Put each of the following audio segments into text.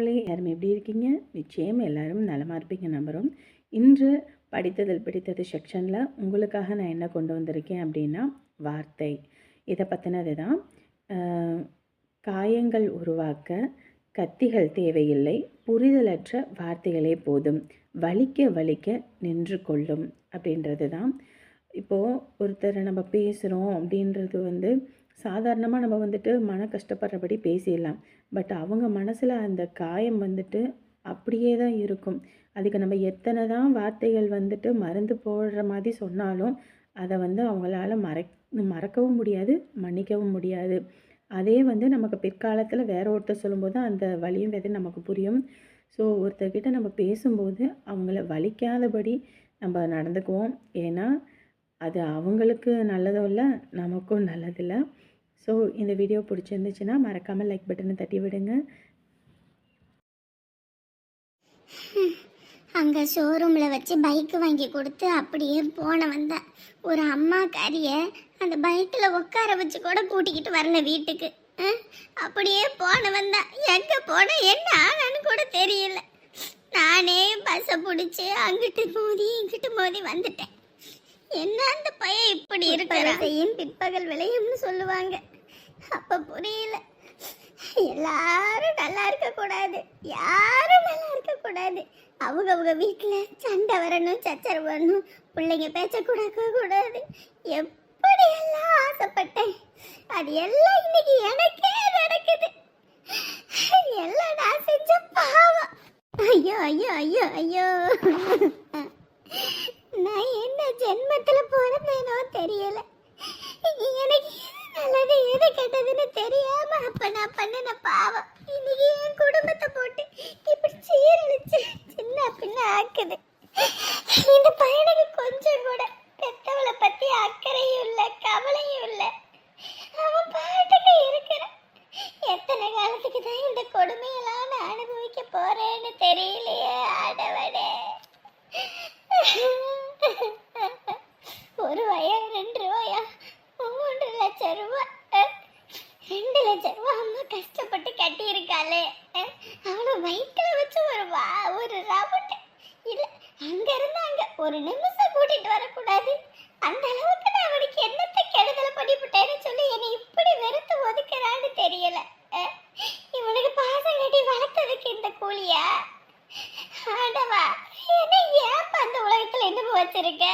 எல்லாரும் எப்படி இருக்கீங்க? நிச்சயம் எல்லாரும் நலமாக இருப்பீங்க நம்புகிறோம். இன்று படித்ததில் பிடித்தது செக்ஷனில் உங்களுக்காக நான் என்ன கொண்டு வந்திருக்கேன் அப்படின்னா வார்த்தை. இதை பற்றினது தான். காயங்கள் உருவாக்க கத்திகள் தேவையில்லை, புரிதலற்ற வார்த்தைகளே போதும், வலிக்க வலிக்க நின்று கொள்ளும் அப்படின்றது தான். இப்போது ஒருத்தரை நம்ம பேசுகிறோம் அப்படின்றது சாதாரணமாக நம்ம மன கஷ்டப்படுறபடி பேசிடலாம். பட் அவங்க மனசில் அந்த காயம் அப்படியே தான் இருக்கும். அதுக்கு நம்ம எத்தனை தான் வார்த்தைகள் மருந்து போடுற மாதிரி சொன்னாலும் அதை அவங்களால மறக்கவும் முடியாது, மன்னிக்கவும் முடியாது. அதே நமக்கு பிற்காலத்தில் வேற ஒருத்தர் சொல்லும்போது அந்த வலியும் நமக்கு புரியும். ஸோ ஒருத்தர்கிட்ட நம்ம பேசும்போது அவங்கள வலிக்காதபடி நம்ம நடந்துக்குவோம். ஏன்னா அது அவங்களுக்கு நல்லதும் இல்லை, நமக்கும் நல்லதில்லை. ஸோ இந்த வீடியோ பிடிச்சிருந்துச்சுன்னா மறக்காமல் லைக் பட்டனை தட்டி விடுங்க. அங்கே ஷோரூமில் வச்சு பைக்கு வாங்கி கொடுத்து அப்படியே போன வந்தேன். ஒரு அம்மாக்காரியை அந்த பைக்கில் உட்கார வச்சு கூட கூட்டிக்கிட்டு வரல வீட்டுக்கு. அப்படியே போன வந்தேன். எங்கே போன என்ன ஆனான்னு கூட தெரியல. நானே பஸ்ஸை பிடிச்சி அங்கிட்டு மோதி இங்கிட்டு மோதி வந்துட்டேன். என்ன அந்த பையன் இப்படி இருக்கிறதையும் பிற்பகல் விளையும்னு சொல்லுவாங்க. அப்ப புரியல. எல்லாரும் நல்லா இருக்கக்கூடாது, யாரும் நல்லா இருக்கக்கூடாது. அவங்க வீட்டுல சண்டை வரணும், சச்சரவு வரணும், பிள்ளைங்க பேச்சக்கூடாக்க கூடாது. எப்படி எல்லாம் ஆசைப்பட்டேன், அது எல்லாம் இன்னைக்கு எனக்கே நடக்குது. எல்லாம் நான் செஞ்ச பாவம். ஐயோ ஐயோ ஐயோ ஐயோ, நான் என்ன ஜென்மத்துல பிறந்தேனோ தெரியல. எனக்கு நல்லது எது கெட்டதுன்னு தெரியாம அப்ப நான் பண்ணின பாவம் இன்னைக்கு என் குடும்பத்தை போட்டு இப்படி சீரழிச்சு சின்ன பின்ன ஆக்குது. இந்த பையனுக்கு கொஞ்சம் கூட பெத்தவளை பத்தி அக்கறையும் இல்லை, கவலையும் இல்லை. அவன் பாட்டுக்கு இருக்கிறான். எத்தனை காலத்துக்கு தான் இந்த கொடுமையெல்லாம் நான் அனுபவிக்க போறேன்னு தெரியலையே ஆடவனே. ஒரு ரூபாயா, 2 ரூபாயா, 3 லட்சம் ரூபாய், 2 லட்சம் ரூபாய் அம்மா கஷ்டப்பட்டு கட்டி இருக்காளே. அவளை வயிற்றுல வச்சு ஒரு ரவுண்ட் இல்ல அங்க இருந்தாங்க ஒரு நிமிஷம் கூட்டிட்டு வரக்கூடாது. அந்த அளவுக்கு நான் அவனுக்கு என்னத்தை கெடுதலை பண்ணிவிட்டேன்னு சொல்லி என்னை இப்படி வெறுத்து ஒதுக்குறான்னு தெரியல. இவனுக்கு பாசம் கட்டி வளர்த்ததுக்கு இந்த கூலியா? ஆண்டவா, என்ன ஏன் அந்த உலகத்துல என்ன வச்சிருக்க?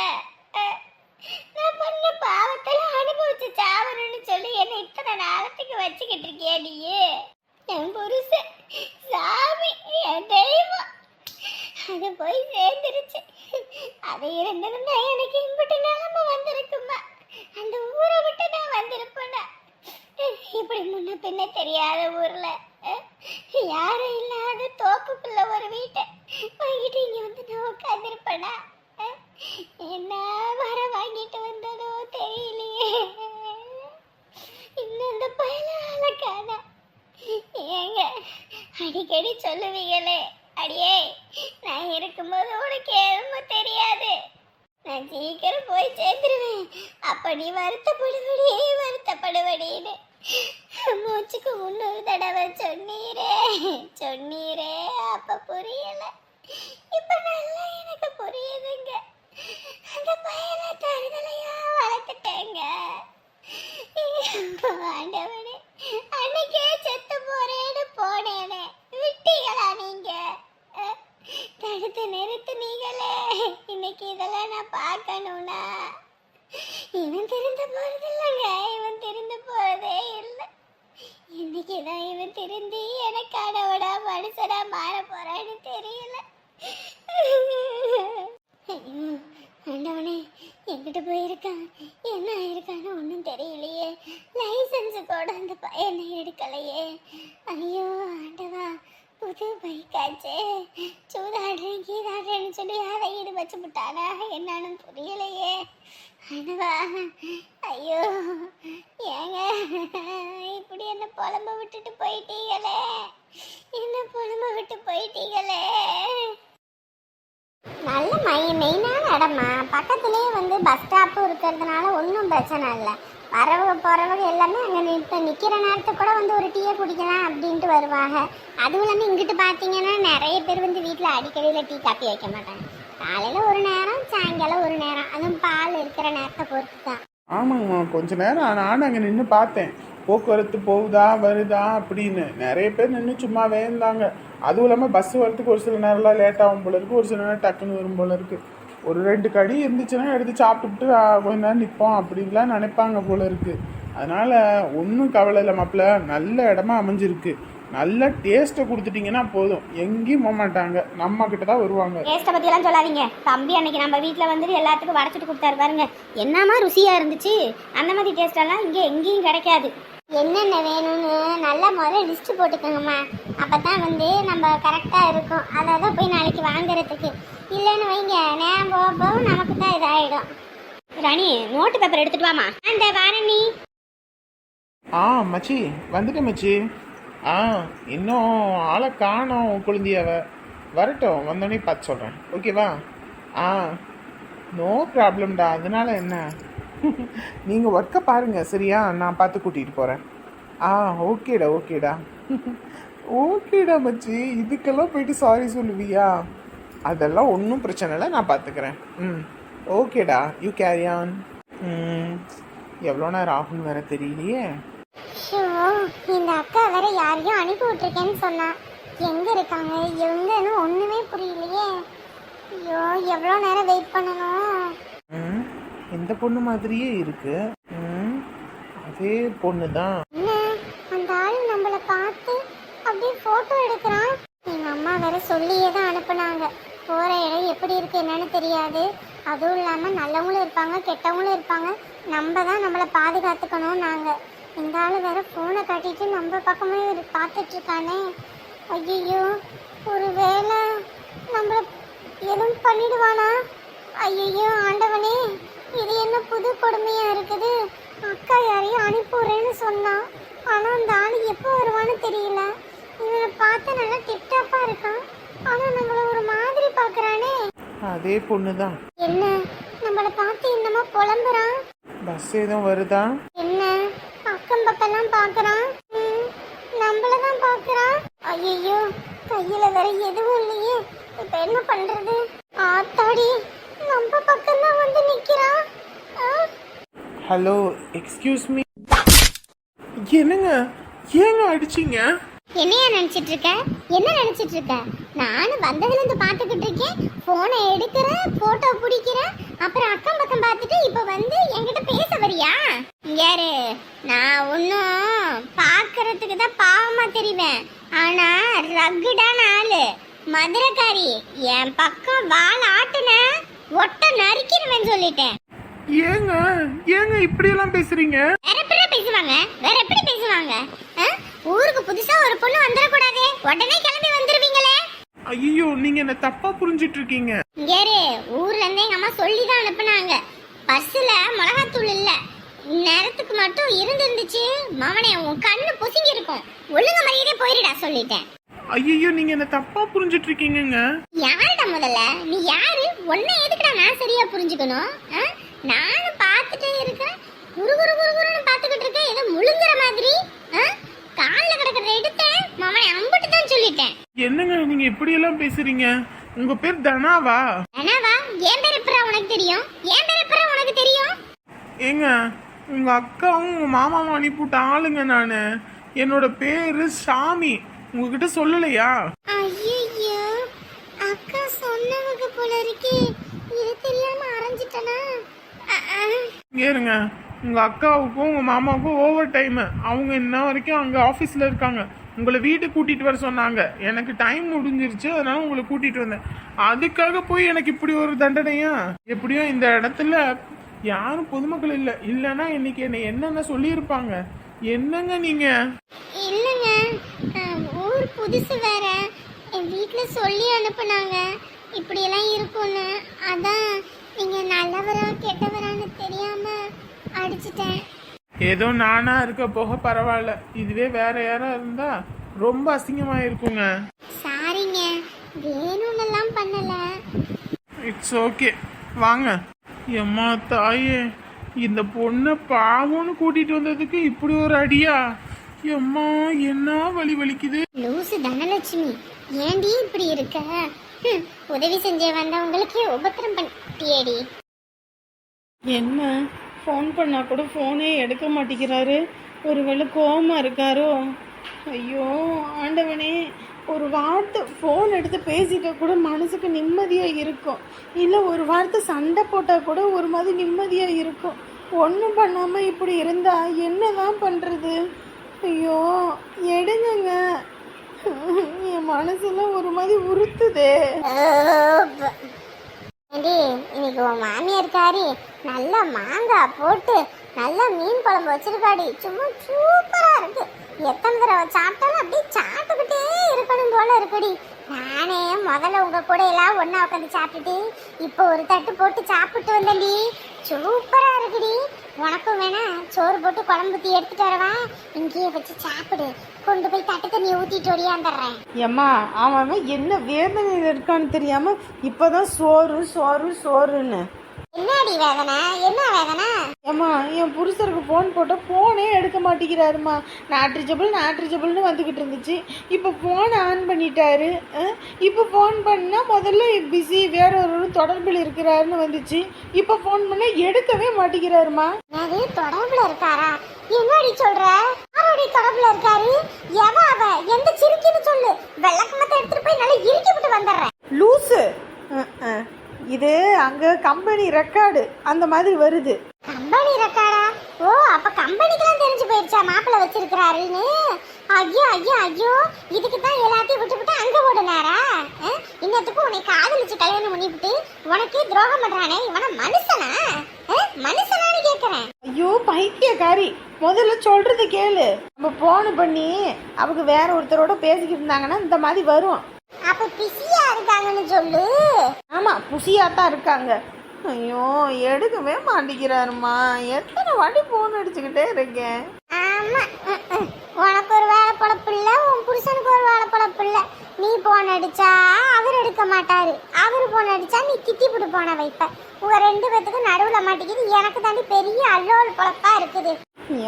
நான் பண்ண பாவத்துல அனுபவிச்சு சாவணும்னு சொல்லி என்ன இத்தனை நாளத்துக்கு வச்சுக்கிட்டு இருக்கியா நீ? என் புருஷன் சாமி, என் தெய்வம், அது போய் சேர்ந்துருச்சு. அது இருந்திருந்தா எனக்கு இம்பிட்டு நிலைமை வந்திருக்குமா? அந்த ஊரை விட்டு நான் வந்திருப்பேனா? இப்படி முன்ன பின்ன தெரியாத ஊர்ல யாரும் இல்லாத தோப்புக்குள்ள ஒரு வீட்டை வாங்கிட்டு இங்க நான் உட்காந்துருப்பேனா? என்ன வர வாங்கிட்டு வந்ததோ தெரியலையே. இன்னும் இந்த பயலால காணா. ஏங்க அடிக்கடி சொல்லுவீங்களே, அடியே நான் இருக்கும்போது உனக்கு எதுவுமே தெரியாது, நான் சீக்கிரம் போய் சேர்ந்துருவேன், அப்ப நீ வருத்தப்படுவடின்னு மூச்சுக்கு 300 தடவை சொன்னீரே. அப்ப புரியல, இப்ப நல்லா எனக்கு புரியுதுங்க. அந்த பையனை தருதலையா வளர்த்துட்டேங்க. ஆண்டவனே, அன்னைக்கே செத்து போறேன்னு போனேனே, விட்டீங்களா நீங்க? தடுத்து நிறுத்துனீங்களே. இன்னைக்கு இதெல்லாம் நான் பார்க்கணும்னா இவன் திருந்து போறது இல்லைங்க, இவன் திருந்து போறதே இல்லை. இன்னைக்குதான் இவன் திருந்தி எனக்கானவடா மனுஷனா மாற போறான்னு தெரியல. ஆண்டவனே, எங்கிட்ட போயிருக்கான், என்ன ஆயிருக்கான்னு ஒன்றும் தெரியலையே. லைசன்ஸு கூட அந்த பையனை எடுக்கலையே. ஐயோ ஆண்டவா, புது பைக்காச்சே, சூதாடுறேன் கீதாடுறேன்னு சொல்லி அதை ஈடு வச்சு விட்டானா என்னன்னு புரியலையே. ஆண்டவா, ஐயோ ஏங்க இப்படி என்ன புலம்ப விட்டுட்டு போயிட்டீங்களே, நல்ல மெயினான இடமா, பக்கத்துலேயே பஸ் ஸ்டாப்பும் இருக்கிறதுனால ஒன்றும் பிரச்சனை இல்லை. வரவங்க போறவங்க எல்லாமே அங்கே இப்போ நிற்கிற நேரத்துக்கு கூட வந்து ஒரு டீயை குடிக்கலாம் அப்படின்ட்டு வருவாங்க. அதுவும் இல்லாமல் இங்கிட்டு பார்த்தீங்கன்னா நிறைய பேர் வந்து வீட்டில் அடிக்கடியில் டீ காப்பி வைக்க மாட்டாங்க. காலையில் ஒரு நேரம், சாயங்காலம் ஒரு நேரம், அதுவும் பால் இருக்கிற நேரத்தை பொறுத்து தான். ஆமாங்கம்மா, கொஞ்ச நேரம் நானும் அங்கே நின்று பார்த்தேன். போக்குவரத்து போகுதா வருதா அப்படின்னு நிறைய பேர் நின்று சும்மாவே இருந்தாங்க. அதுவும் இல்லாமல் பஸ் வரத்துக்கு ஒரு சில நேரம்லாம் லேட் ஆகும் போல இருக்குது, ஒரு சில நேரம் டக்குன்னு வரும் போல இருக்குது. ஒரு 2 கடி இருந்துச்சுன்னா எடுத்து சாப்பிட்டுட்டு கொஞ்ச நேரம் நிற்போம் அப்படின்லாம் நினைப்பாங்க போல இருக்குது. அதனால் ஒன்றும் கவலை இல்லை மாப்பிள்ள, நல்ல இடமா அமைஞ்சிருக்கு. நல்ல டேஸ்ட்டை கொடுத்துட்டிங்கன்னா போதும், எங்கேயும் போக மாட்டாங்க, நம்ம கிட்ட தான் வருவாங்க. டேஸ்ட்டை பற்றியெல்லாம் சொல்லாதீங்க. தம்பி அன்னைக்கு நம்ம வீட்டில் வந்துட்டு எல்லாத்துக்கும் வடைச்சிட்டு கொடுத்தாரு பாருங்க, என்னமா ருசியாக இருந்துச்சு. அந்த மாதிரி டேஸ்டெல்லாம் இங்கே எங்கேயும் கிடைக்காது. என்னென்ன வேணும்னு நல்லா முதல்ல லிஸ்ட்டு போட்டுக்கோங்கம்மா. அப்போ தான் வந்து நம்ம கரெக்டாக இருக்கும். அதை தான் போய் நாளைக்கு வாங்குறதுக்கு. இல்லைன்னு வைங்க, நேரம் போக போக நமக்கு தான் இதாகிடும். ராணி, நோட்டு பேப்பர் எடுத்துட்டு வாமா. அந்த வாரணி. மச்சி வந்துட்டேன் மச்சி. இன்னும் ஆளை காணோம் குழந்தையாவ. வரட்டும், வந்தோடனே பார்த்து சொல்கிறேன், ஓகேவா? நோ ப்ராப்ளம்டா. அதனால என்ன, நீங்கள் ஒர்க்கை பாருங்கள் சரியா, நான் பார்த்து கூட்டிகிட்டு போகிறேன். ஓகேடா ஓகேடா. ஓகேடா மச்சி, இதுக்கெல்லாம் போயிட்டு சாரி சொல்லுவியா? அதெல்லாம் ஒன்றும் பிரச்சனை இல்லை, நான் பார்த்துக்கிறேன். ஓகேடா, யூ கேரி ஆன். எவ்வளோ நேரம் ஆகும் வேற தெரியலையே. இந்த அக்கா வேற யாரையும் அனுப்பி விட்டுருக்கேன்னு சொன்னா, எங்க இருக்காங்க எங்கன்னு ஒண்ணுமே புரியலையே. ஐயோ, எவ்வளோ நேரம் வெயிட் பண்ணணும். இந்த பொண்ணு மாதிரியே இருக்கு. அதே பொண்ணு தான். என்ன, அந்த ஆள் நம்மள பார்த்து அப்படியே போட்டோ எடுக்கிறான். எங்க அம்மா வேற சொல்லியே தான் அனுப்புனாங்க, போற இடம் எப்படி இருக்கு என்னன்னு தெரியாது. அதுவும் இல்லாம நல்லவங்களும் இருப்பாங்க கெட்டவங்களும் இருப்பாங்க, நம்ம தான் நம்மளை பாதுகாத்துக்கணும். நாங்க இந்த ஆள் வேற போனை காட்டிட்டு நம்ம பக்கமே பார்த்துட்டு இருக்கானே. ஐயோ, ஒரு வேளை நம்மள எதுவும் பண்ணிடுவானா? ஐயோ ஆண்டவனே, இது என்ன புது கொடுமையா இருக்குது. அக்கா யாரையும் அனுப்பிடுறேன்னு சொன்னான், ஆனா அந்த ஆள் எப்போ வருவான்னு தெரியல. இவனை பார்த்து நல்லா டிப்டாப்பா இருக்கான், ஆனா நம்மள ஒரு மாதிரி பாக்குறானே. அதே பொண்ணு தான். என்ன, நம்மள பார்த்து என்னமா புலம்புறான்? பஸ் எதுவும் வருதா? என்ன, அக்கம் பக்கம்லாம் பாக்குறான், நம்மளதான் பாக்குறான். ஐயோ, கையில வேற எதுவும் இல்லையே, இப்ப என்ன பண்றது? ஆத்தாடி, நம்ம பக்கம் தான் வந்து நிக்கிறான். Hello, excuse me. என்னங்க, ஏங்க அடிச்சிங்க? என்னையா நினைச்சிட்டு இருக்க? என்ன நினைச்சிட்டு இருக்க? நானும் வந்ததுல இருந்து பாத்துக்கிட்டு இருக்கேன், போனை எடுக்கிறேன், போட்டோ பிடிக்கிறேன், அப்புறம் அக்கம் பக்கம் பார்த்துட்டு இப்ப வந்து என்கிட்ட பேச வரியா? யாரு, நான் ஒன்னும் பாக்குறதுக்கு தான் பாவமா தெரிவேன், ஆனா ரக்குடான ஆளு, மதுரைக்காரி. என் பக்கம் வால் ஆட்டுன ஒட்ட நறுக்கிடுவேன் சொல்லிட்டேன். ஏங்க ஏங்க இப்படி எல்லாம் பேசுறீங்க? வேற எப்படி பேசுவாங்க? வேற எப்படி பேசுவாங்க? ஊருக்கு புதுசா ஒரு பொண்ணு வந்துடக்கூடாதே, உடனே கிளம்பி வந்துருவீங்களே. ஐயோ, நீங்க என்ன தப்பா புரிஞ்சிட்டு இருக்கீங்க. இங்கேரு, ஊர்ல இருந்து எங்க அம்மா சொல்லி தான் அனுப்புனாங்க, பஸ்ல மிளகாத்தூள் இல்ல, நேரத்துக்கு மட்டும் இருந்துச்சு. மவனே, உன் கண்ணு பொசுங்கி இருக்கும், ஒழுங்கு மரியாதை போயிருடா சொல்லிட்டேன். ஐயோ, நீங்க என்ன தப்பா புரிஞ்சிட்டு இருக்கீங்க. யாருடா முதல்ல நீ? யாரு? உன்னை எதுக்குடா நான் சரியா புரிஞ்சுக்கணும்? நானும் பார்த்துட்டே இருக்கேன், குரு குரு குரு குருன்னு பார்த்துக்கிட்டு இருக்கேன், ஏதோ முழுங்குற மாதிரி. கால்ல கிடக்கிற எடுத்தேன், மவனை அம்பிட்டு தான் சொல்லிட்டேன். என்னங்க நீங்க இப்படி எல்லாம் பேசுறீங்க? உங்க பேர் தனாவா? தனாவா? என் பேர் எப்பரா உனக்கு தெரியும்? என் பேர் எப்பரா உனக்கு தெரியும்? ஏங்க, உங்க அக்காவும் உங்க மாமாவும் அனுப்பிவிட்ட ஆளுங்க நானு. என்னோட பேரு சாமி. உங்ககிட்ட சொல்லலையா? ஐயோ, அக்கா சொன்னவங்க போல இருக்கே, இது தெரியாம அரைஞ்சிட்டனா? ஏறுங்க, உங்க அக்காவுக்கும் உங்க மாமாவுக்கும் ஓவர் டைம். அவங்க இன்ன வரைக்கும் அங்க ஆபீஸ்ல இருக்காங்க. உங்களை வீட்டுக்கு கூட்டிட்டு வர சொன்னாங்க. எனக்கு டைம் முடிஞ்சிருச்சு, அதனால உங்களை கூட்டிட்டு வந்தேன். அதுக்காக போய் எனக்கு இப்படி ஒரு தண்டனையா? எப்படியோ இந்த இடத்துல யாரும் பொதுமக்கள் இல்லை, இல்லைன்னா இன்னைக்கு என்னை என்னென்ன சொல்லியிருப்பாங்க. என்னங்க நீங்க? இல்லைங்க, ஊர் புதுசு வேற, என் வீட்டில் சொல்லி அனுப்புனாங்க இப்படியெல்லாம் இருக்கும்னு. அதான் நீங்க நல்லவரா கெட்டவரான்னு தெரியாம அடிச்சிட்டேன். ஏதோ நானா இருக்க போக பரவாயில்ல, இதுவே வேற யாரா இருந்தா ரொம்ப அசிங்கமா இருக்குங்க. சாரிங்க, வேணும்னெல்லாம் பண்ணல. இட்ஸ் ஓகே, வாங்க. எம்மா தாயே, இந்த பொண்ணை பாவம்னு கூட்டிட்டு வந்ததுக்கு இப்படி ஒரு அடியா? எம்மா என்ன வலி வலிக்குது. லூசு தனலட்சுமி, ஏண்டி இப்படி இருக்க? உதவி செஞ்ச வந்தவங்களுக்கு உபத்திரம் பண்ணியேடி. என்ன ஃபோன் பண்ணால் கூட ஃபோனே எடுக்க மாட்டேங்கிறாரு. ஒருவேளை கோவமா இருக்காரோ? ஐயோ ஆண்டவனே, ஒரு வார்த்தை ஃபோன் எடுத்து பேசிட்டா கூட மனசுக்கு நிம்மதியாக இருக்கும். இல்லை ஒரு வார்த்தை சண்டை போட்டால் கூட ஒரு மாதிரி நிம்மதியாக இருக்கும். ஒன்றும் பண்ணாமல் இப்படி இருந்தா என்ன தான் பண்ணுறது? ஐயோ எடுங்கங்க, என் மனசுலாம் ஒரு மாதிரி உறுத்துதே. ஏண்டி, இன்னைக்கு உன் மாமியார் காரி நல்லா மாங்காய் போட்டு நல்லா மீன் குழம்பு வச்சிருக்காடி. சும்மா சூப்பரா இருக்கு. எத்தனை தடவை சாப்பிட்டாலும் அப்படியே சாப்பிட்டுக்கிட்டே இருக்கணும் போல இருக்குடி. நானே முதல்ல உங்க கூட எல்லாம் ஒண்ணா உட்காந்து சாப்பிட்டுட்டு இப்போ ஒரு தட்டு போட்டு சாப்பிட்டு வந்தேன்டி. சூப்பரா இருக்குடி. உனக்கும் வேணா சோறு போட்டு குழம்பு ஊற்றி எடுத்துட்டு வரவா? இங்கேயே வச்சு சாப்பிடு. கொண்டு போய் தட்டு தண்ணி ஊத்திட்டு ஓடியாந்துடுறேன். ஏம்மா அவன் என்ன வேதனையில் இருக்கான்னு தெரியாம இப்போதான் சோறு சோறு சோறுன்னு. என்னடி வேதனை? என்ன வேதனை? ஏம்மா என் புருஷருக்கு ஃபோன் போட்டால் ஃபோனே எடுக்க மாட்டேங்கிறாருமா. நாட்ரிஜபிள்னு வந்துக்கிட்டு இருந்துச்சு. இப்போ ஃபோனை ஆன் பண்ணிட்டாரு. இப்போ ஃபோன் பண்ணால் முதல்ல பிஸி, வேற ஒரு தொடர்பில் இருக்கிறாருன்னு வந்துச்சு. இப்போ ஃபோன் பண்ணால் எடுக்கவே மாட்டேங்கிறாருமா. அது தொடர்புல இருக்காரா? என்னடி சொல்ற? யாரோட தொடர்புல இருக்காரு? அவ எந்த சிரிக்கின்னு சொல்லு. வெள்ளக்கமத்தை எடுத்துட்டு போய் நல்லா இறுக்கி விட்டு வந்துடுறேன். லூசு. இது அங்கே கம்பெனி ரெக்கார்டு அந்த மாதிரி வருது. கம்பெனி ரெக்கார்டா? ஓ, அப்ப கம்பெனிக்கெல்லாம் தெரிஞ்சு போயிடுச்சா மாப்பிள்ள வச்சிருக்கிறாருன்னு? ஐயோ ஐயோ ஐயோ, இதுக்கு தான் எல்லாத்தையும் விட்டு அங்க ஓடுனாரா? இன்னத்துக்கு உன்னை காதலிச்சு கல்யாணம் பண்ணிவிட்டு உனக்கே துரோகம் பண்றானே, இவன மனுஷனா? மனுஷனான்னு கேக்குறேன். ஐயோ பைத்தியக்காரி, முதல்ல சொல்றது கேளு. நம்ம போன் பண்ணி அவங்க வேற ஒருத்தரோட பேசிக்கிட்டு இருந்தாங்கன்னா இந்த மாதிரி வரும். அப்ப பிஸியா இருக்காங்கன்னு சொல்லு. ஆமா புசியா தான் இருக்காங்க. ஐயோ எடுக்கவே மாட்டேங்கிறாருமா. எத்தனை வாட்டி போன் அடிச்சுக்கிட்டே இருக்கேன். ஆமா, உனக்கு ஒரு வேலை பொழப்பு இல்ல, உன் புருஷனுக்கு ஒரு வேலை பொழப்பு இல்ல. நீ போன் அடிச்சா அவர் எடுக்க மாட்டாரு, அவரு போன் அடிச்சா நீ திட்டிப்புட்டு போன வைப்ப. உங்க ரெண்டு பேத்துக்கும் நடுவுல மாட்டேங்குது. எனக்கு தாண்டி பெரிய அல்லோல் பொழப்பா இருக்குது.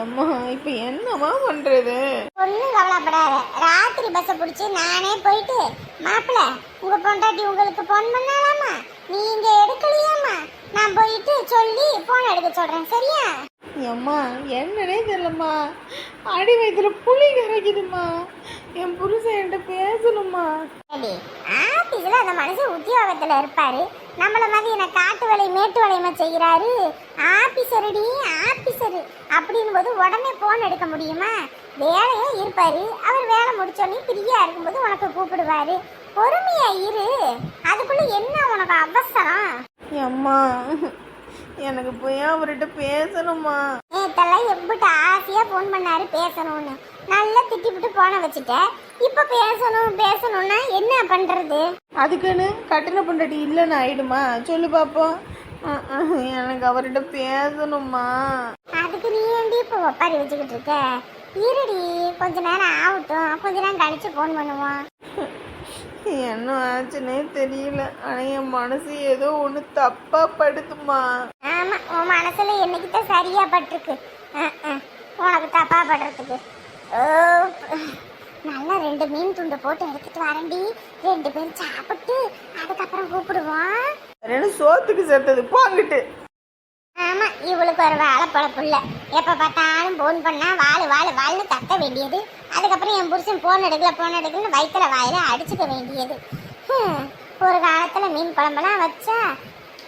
அம்மா இப்ப என்னமா பண்றது? ஒன்னும் கவலைப்படாத. ராத்திரி பஸ்ஸை பிடிச்சி நானே போயிட்டு, மாப்பிள்ள உங்க பொண்டாட்டி உங்களுக்கு போன் பண்ணலாமா, நீ இங்க எடுக்கலையாமா, நான் போயிட்டு சொல்லி போன் எடுக்க சொல்றேன். சரியா? அம்மா என்னன்னே தெரியலம்மா. அடி வயிற்றுல புளி கரைக்குதுமா. என் புருஷன் என்கிட்ட பேசணுமா. ஆபீஸ்ல அந்த மனுஷன் உத்தியோகத்துல இருப்பாரு. நம்மள மாதிரி என்ன காட்டு வேலை மேட்டு வேலையுமா செய்யறாரு? ஆபீசருடி ஆபீசரு அப்படின் போது உடனே போன் எடுக்க முடியுமா? வேலையே இருப்பாரு. அவர் வேலை முடிச்சோடனே ஃப்ரீயா இருக்கும்போது உனக்கு கூப்பிடுவாரு. பொறுமையா இரு. அதுக்குள்ள என்ன உனக்கு அவசரம்? அம்மா எனக்கு போய் அவர்கிட்ட பேசணுமா. நேத்தெல்லாம் எம்பிட்டு ஆசையா போன் பண்ணாரு பேசணும்னு, நல்லா திட்டிவிட்டு போன வச்சுட்ட. இப்ப பேசணும்னா என்ன பண்றது? அதுக்குன்னு கட்டின பொண்டாட்டி இல்லைன்னு ஆயிடுமா? சொல்லு பாப்போம். எனக்கு அவர்கிட்ட பேசணுமா. அதுக்கு நீ ஏண்டி இப்ப ஒப்பாரி வச்சுக்கிட்டு இருக்க? இருடி, கொஞ்ச நேரம் ஆகட்டும், கொஞ்ச நேரம் கழிச்சு போன் பண்ணுவோம். என்ன ஆச்சுன்னே தெரியல. ஆனா என் மனசு ஏதோ ஒண்ணு தப்பா படுத்துமா. ஆமா, உன் மனசுல என்னைக்குதான் சரியா பட்டிருக்கு. உனக்கு தப்பா படுறதுக்கு. நல்லா 2 மீன் துண்டு போட்டு எடுத்துட்டு வரேன்டி. 2 பேரும் சாப்பிட்டு அதுக்கப்புறம் கூப்பிடுவோம். சோத்துக்கு சேர்த்தது போங்கிட்டு. ஆமா, இவளுக்கு ஒரு வேலை பொழப்பு இல்ல. எப்ப பார்த்தாலும் போன் பண்ணா வாழ்னு கத்த வேண்டியது. அதுக்கப்புறம் என் புருஷன் போன் எடுக்கலன்னு வயிற்றுல வாயில அடிச்சுக்க வேண்டியது. ஒரு காலத்துல மீன் குழம்பெல்லாம் வச்சா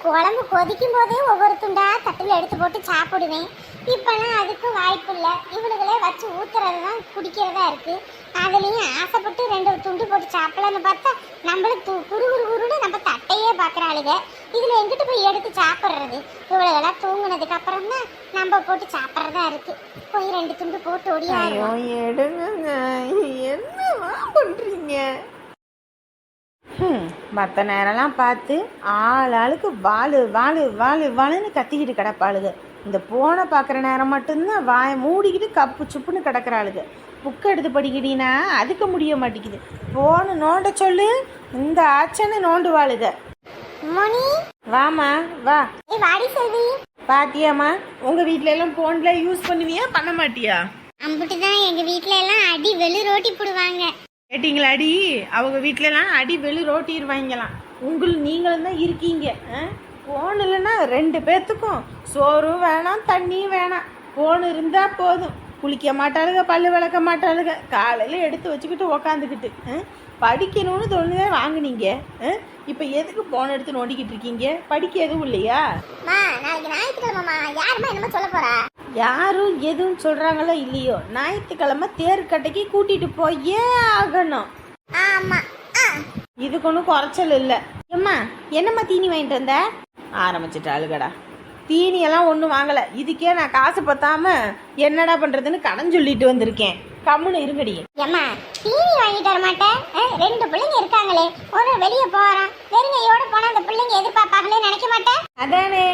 குழம்பு கொதிக்கும் போதே ஒவ்வொரு துண்டா தட்டுல எடுத்து போட்டு சாப்பிடுவேன். இப்பெல்லாம் அதுக்கும் வாய்ப்பு இல்லை. இவளுகளே வச்சு ஊத்துறது தான் குடிக்கிறதா இருக்கு. அதுலயும் ஆசைப்பட்டு 2 துண்டு போட்டு சாப்பிடலான்னு பார்த்தா நம்மளுக்கு குறுகுறுன்னு நம்ம தட்டையே பாக்குறாளுங்க. இதுல எங்கிட்டு போய் எடுத்து சாப்பிட்றது? இவளுகெல்லாம் தூங்குனதுக்கு அப்புறம் தான் நம்ம போட்டு சாப்பிட்றதா இருக்கு. போய் 2 துண்டு போட்டு ஓடியாருவோம். எடுங்க, என்னவா பண்றீங்க? மற்ற நேரம்லாம் பார்த்து ஆளுக்கு வாழுன்னு கத்திக்கிட்டு கிடப்பாளுங்க. இந்த போனை பார்க்குற நேரம் மட்டும்தான் வாயை மூடிக்கிட்டு கப்பு சுப்புன்னு கிடக்குறாளுங்க. புக் எடுத்து படிக்கிட்டீங்கன்னா அதுக்கு முடிய மாட்டேங்குது. போனு நோண்ட சொல்லு, இந்த ஆச்சன்னு நோண்டுவாளுங்க. மணி வாமா வா. வாடி செல்வி. பாத்தியாம்மா, உங்கள் வீட்டில எல்லாம் ஃபோனில் யூஸ் பண்ணுவியா பண்ண மாட்டியா? அம்புட்டு தான் எங்க வீட்ல எல்லாம் அடி வெளு ரோட்டி போடுவாங்க. கேட்டிங்களா அடி? அவங்க வீட்டிலலாம் அடி வெளி ரோட்டிடுவாங்களாம். நீங்களும் தான் இருக்கீங்க. ஃபோன் இல்லைன்னா 2 பேர்த்துக்கும் சோறும் வேணாம் தண்ணியும் வேணாம். ஃபோன் இருந்தால் போதும். குளிக்க மாட்டாளுங்க, பல்லு விளக்க மாட்டாளுங்க, காலையில் எடுத்து வச்சுக்கிட்டு உக்காந்துக்கிட்டு படிக்கணும்னு தோணுதே வாங்குனீங்க. இப்போ எதுக்கு ஃபோன் எடுத்து நோண்டிக்கிட்டு இருக்கீங்க? படிக்க எதுவும் இல்லையா? நாளைக்கு ஞாயிற்றுக்கிழமைமா, யாருமா என்னமா சொல்ல போறா? யாரும் எதுவும் சொல்கிறாங்களோ இல்லையோ, ஞாயிற்றுக்கிழமை தேர்க்கட்டைக்கு கூட்டிகிட்டு போயே ஆகணும். ஆமா. இதுக்கு ஒன்றும் குறைச்சல் இல்லை. ஏம்மா, என்னம்மா தீனி வாங்கிட்டு வந்த? ஆரம்பிச்சிட்டாளுகடா. தீனியெல்லாம் ஒன்றும் வாங்கலை. இதுக்கே நான் காசு பத்தாம என்னடா பண்ணுறதுன்னு கடன் சொல்லிட்டு வந்திருக்கேன். கம்முன்னு இருங்கடி. ஏம்மா, டிவி வாங்கிட்டு வர மாட்டேன்? 2 பிள்ளைங்க இருக்காங்களே, ஒரு வெளியே போறான், வெறுங்கையோட போனா அந்த பிள்ளைங்க எதிர்பார்ப்பாங்களே நினைக்க மாட்டேன்? அதானே,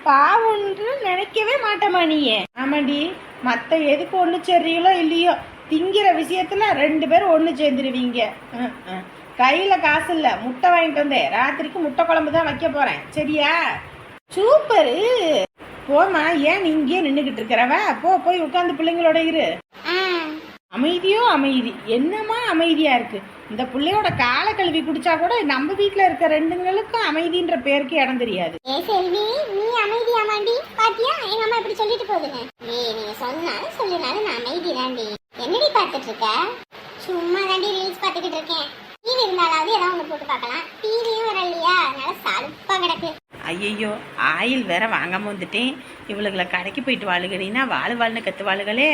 பாவம்னு நினைக்கவே மாட்டேமா நீயே. ஆமாண்டி, மற்ற எதுக்கு ஒன்று சேர்றீங்களோ இல்லையோ, திங்கிற விஷயத்துல 2 பேரும் ஒன்று சேர்ந்துருவீங்க. கையில் காசு இல்லை, முட்டை வாங்கிட்டு வந்தேன். ராத்திரிக்கு முட்டை குழம்பு தான் வைக்க போறேன். சரியா? சூப்பரு. போமா, ஏன் இங்கேயே நின்றுக்கிட்டு இருக்கிறவ? போய் உட்காந்து பிள்ளைங்களோட இரு. அமைதியோ அமைதி, என்னமா அமைதியா இருக்கு? இந்த பிள்ளையோட காலை கழுவி குடிச்சா கூட நம்ம வீட்டுல இருக்க 2ங்களுக்கும் அமைதின்ற பேருக்கு இடம் தெரியாது. ஏ செல்வி, நீ அமைதியாமாண்டி? பாத்தியா எங்க அம்மா இப்படி சொல்லிட்டு போகுதுங்க. நீங்க சொன்னாலும் சொல்லினாலும் நான் அமைதி தாண்டி. என்னடி பார்த்துட்டு இருக்க? சும்மா தாண்டி ரீல்ஸ் பார்த்துக்கிட்டு இருக்கேன். டிவி இருந்தாலாவது ஏதாவது ஒன்று போட்டு பார்க்கலாம். டிவியும் வர இல்லையா, அதனால சலுப்பா கிடக்கு. ஐயோ, ஆயில் வேற வாங்காம வந்துட்டேன். இவளுகளை கடைக்கு போயிட்டு வாழுகிறீன்னா வாழ்னு கத்துவாளுகளே.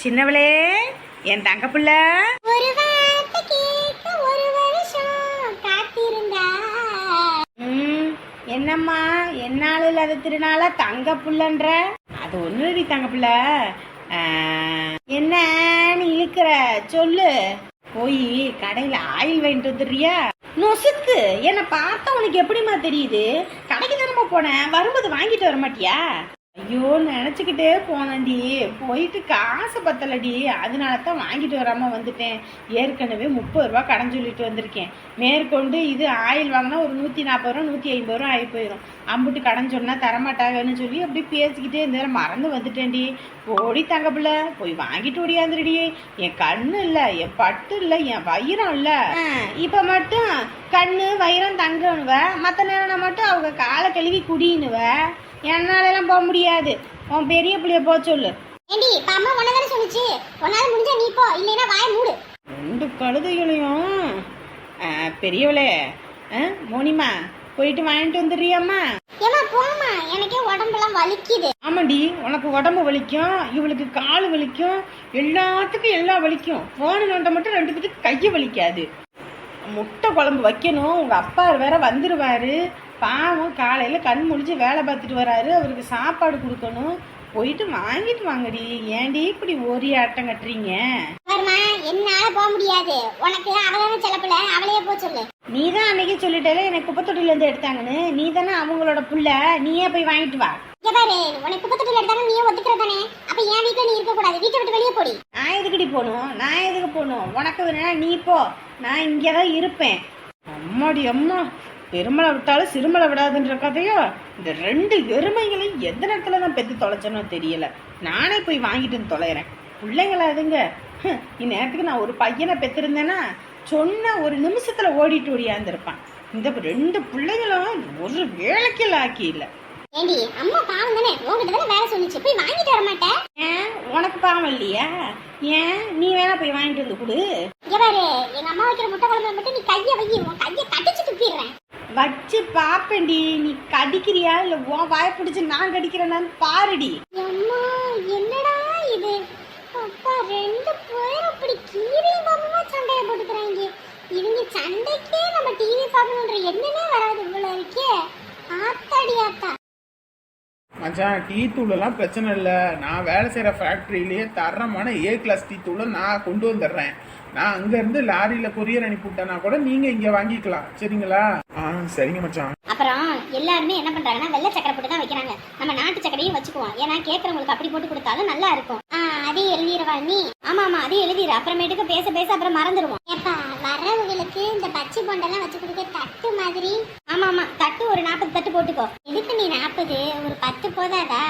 சின்னவளே, என் தங்க புள்ள, ஒரு வார்த்தை கேட்க 1 வருஷம் காத்திருந்தா. என்னம்மா, என்னால இல்லாத திருநாள தங்க புள்ளன்ற? அது ஒண்ணுடி தங்க புள்ள. என்ன நீ இழுக்கிற? சொல்லு. போய் கடையில ஆயில் வாங்கிட்டு வந்துடுறியா? நொசுக்கு, என்னை பார்த்தா உனக்கு எப்படிமா தெரியுது? கடைக்கு தானமா போனேன், வரும்போது வாங்கிட்டு வர மாட்டியா? ஐயோ, நினச்சிக்கிட்டே போனேன்டி, போயிட்டு காசு பத்தலடி, அதனால தான் வாங்கிட்டு வராமல் வந்துட்டேன். ஏற்கனவே 30 ரூபா கடன் சொல்லிட்டு வந்திருக்கேன். மேற்கொண்டு இது ஆயில் வாங்கினா ஒரு 140 ரூபா 150 ரூபா ஆகி போயிடும். அம்புட்டு கடன் சொன்னால் தரமாட்டாங்கன்னு சொல்லி அப்படி பேசிக்கிட்டே இந்த மறந்து வந்துட்டேன்டி. ஓடி தங்கப்பில்ல, போய் வாங்கிட்டு ஓடியாந்துருடி. என் கண்ணு இல்லை, என் பட்டு இல்லை, என் வயிறம் இல்லை. இப்போ மட்டும் கண்ணு வயிறம் தங்கணுவ, மற்ற நேரம் மட்டும் அவங்க காலை கழுவி குடினுவ. என்னாலெல்லாம் போக முடியாது. உன் பெரிய பிள்ளைய போக சொல்லு. ஏண்டி, அம்மா உன்னதானே சொல்லுச்சு, உன்னால முடிஞ்சா நீ போ, இல்லைன்னா வாய் மூடு. 2 கழுதைகளையும் பெரியவளே, மோனிமா போயிட்டு வாங்கிட்டு வந்துடுறியாம்மா? ஏமா போமா, எனக்கே உடம்பெல்லாம் வலிக்குது. ஆமாண்டி, உனக்கு உடம்பு வலிக்கும், இவளுக்கு கால் வலிக்கும், எல்லாத்துக்கும் எல்லாம் வலிக்கும். போன நோண்ட மட்டும் 2 பேத்துக்கு கையை வலிக்காது. முட்டை குழம்பு வைக்கணும், உங்கள் அப்பா வேற வந்துடுவார். பாவம், காலையில் கண் முடிஞ்சு வேலை பார்த்துட்டு வராரு, அவருக்கு சாப்பாடு கொடுக்கணும். போயிட்டு வாங்கிட்டு வாங்கடி. ஏன்டி இப்படி ஒரு ஆட்டம் கட்டுறீங்க? வருமா, என்னால போக முடியாது. உனக்கு அவளான செலப்பில்ல, அவளையே போக சொல்லு. நீ தான் அன்னைக்கு சொல்லிட்டே எனக்கு குப்பத்தொட்டிலேருந்து எடுத்தாங்கன்னு. நீ தானே அவங்களோட புள்ள, நீயே போய் வாங்கிட்டு வா. பாரு, உனக்கு குப்பத்தொட்டில எடுத்தாங்க, நீயே ஒத்துக்கிறதானே? அப்ப என் வீட்டுல நீ இருக்க கூடாது, வீட்டை விட்டு வெளியே போடி. நான் எதுக்குடி போகணும்? நான் எதுக்கு போகணும்? உனக்கு வேணா நீ போ, நான் இங்கே தான் இருப்பேன். அம்மாடி அம்மா, பெருமலை விட்டாலும் சிறுமலை விடாதுன்ற கதையோ. இந்த 2 எருமைகளையும் எந்த நேரத்துல தான் பெற்று தொலைச்சனோ தெரியல. நானே போய் வாங்கிட்டு வந்து தொலைகிறேன். பிள்ளைங்களா அதுங்க. இந்நேரத்துக்கு நான் ஒரு பையனை பெற்றிருந்தேன்னா சொன்ன ஒரு நிமிஷத்துல ஓடிட்டு ஓடியாந்துருப்பான். இந்த 2 பிள்ளைங்களும் ஒரு வேலைக்கெல்லாம் ஆக்கி இல்லை. ஏண்டி, அம்மா பாவம் தானே, உங்ககிட்ட தானே வேலை சொல்லிச்சு, போய் வாங்கிட்டு வர மாட்டேன்? ஏன் உனக்கு பாவம் இல்லையா? ஏன் நீ வேணா போய் வாங்கிட்டு வந்து கொடு. பாரு, எங்க அம்மா வைக்கிற முட்டை குழம்புல மட்டும் நீ கையை வை, உன் கையை கடிச்சு துப்பிடுறேன். வச்சு பாப்பேன்டி, நீ கடிக்கிறியா இல்ல உன் வாய பிடிச்சு நான் கடிக்கிறேன்னு பாருடி. அம்மா, என்னடா இது? அப்பா, 2 பேரும் அப்படி கீரை பாபமா சண்டையை போட்டுக்கிறாங்க. இவங்க சண்டைக்கே நம்ம டிவி பார்க்கணுன்ற எண்ணமே வராது இவ்வளோ இருக்கே. ஆத்தாடி ஆத்தா. மச்சான், டீ தூளெல்லாம் பிரச்சனை இல்லை. நான் வேலை செய்கிற ஃபேக்ட்ரியிலேயே தரமான A-class டீ தூளை நான் கொண்டு வந்துடுறேன். நான் அங்கேருந்து லாரியில் கொரியர் அனுப்பிவிட்டேன்னா கூட நீங்கள் இங்கே வாங்கிக்கலாம். சரிங்களா? சரிங்க மச்சான். அப்புறம் எல்லாருமே என்ன பண்றாங்கன்னா வெள்ளை சக்கரை போட்டு தான் வைக்கிறாங்க. நம்ம நாட்டு சக்கரையும் வச்சுக்குவோம். ஏன்னா கேட்கறவங்களுக்கு அப்படி போட்டு கொடுத்தாலும் நல்லா இருக்கும். அதே எழுதிடுவா நீ? ஆமா ஆமா, அதே எழுதிடு. அப்புறமேட்டுக்கு பேச பேச அப்புறம் மறந்துடுவோம். ஏப்பா, வரவங்களுக்கு இந்த பச்சி பொண்டெல்லாம் வச்சு கொடுக்க தட்டு மாதிரி. ஆமா ஆமா, தட்டு ஒரு 40 தட்டு போட்டுக்கோ. எதுக்கு நீ நீ 40 ஒரு 10 போதாதா?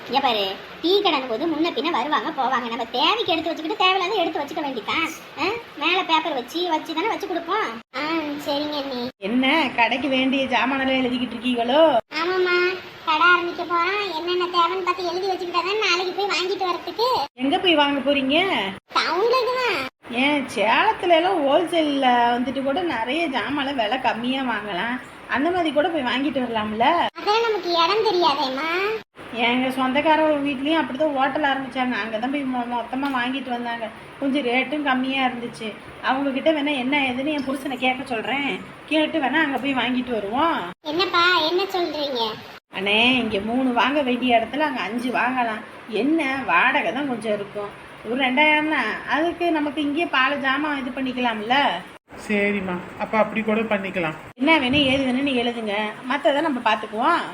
இங்க பாரு, டீ கடை போது முன்ன பின்ன வருவாங்க போவாங்க. நம்ம தேவைக்கு எடுத்து வச்சுக்கிட்டு தேவையில்லாத எடுத்து வச்சுக்க வேண்டியதான். மேல பேப்பர் வச்சு தானே வச்சு கொடுப்போம். சரிங்க நீ. என்ன கடைக்கு வேண்டிய ஜாமானெல்லாம் எழுதிக்கிட்டு இருக்கீங்களோ? ஆமாம்மா, கடை ஆரம்பிக்க போறோம். என்னென்ன தேவைன்னு பார்த்து எழுதி வச்சுக்கிட்டாதான் நாளைக்கு போய் வாங்கிட்டு வரதுக்கு. எங்க போய் வாங்க போறீங்க? டவுன்ல தான். ஏன் சேலத்துல எல்லாம் ஹோல்சேல்ல வந்துட்டு கூட நிறைய ஜாமான் விலை கம்மியா வாங்கலாம். அந்த மாதிரி கூட போய் வாங்கிட்டு வரலாம்ல. அதான் நமக்கு இடம் தெரியாதேம்மா. எங்க சொந்தக்காரங்க வீட்லயும் அப்படிதான் ஹோட்டல் ஆரம்பிச்சாங்க. அங்கதான் போய் மொத்தமா வாங்கிட்டு வந்தாங்க. கொஞ்சம் ரேட்டும் கம்மியா இருந்துச்சு. அவங்க கிட்ட வேணா என்ன ஏதுன்னு என் புருஷனை கேட்க சொல்றேன். கேட்டு வேணா அங்க போய் வாங்கிட்டு வருவோம். என்னப்பா என்ன சொல்றீங்க? அண்ணே, இங்க 3 வாங்க வேண்டிய இடத்துல அங்க 5 வாங்கலாம். என்ன வாடகை தான் கொஞ்சம் இருக்கும். ஒரு 2000 தான். அதுக்கு நமக்கு இங்கேயே பால் ஜாமான் இது பண்ணிக்கலாம்ல. சரிம்மா, அப்போ அப்படி கூட பண்ணிக்கலாம். என்ன வேணும் ஏது வேணும்னு எழுதுங்க, மற்றதை நம்ம பார்த்துக்குவோம்.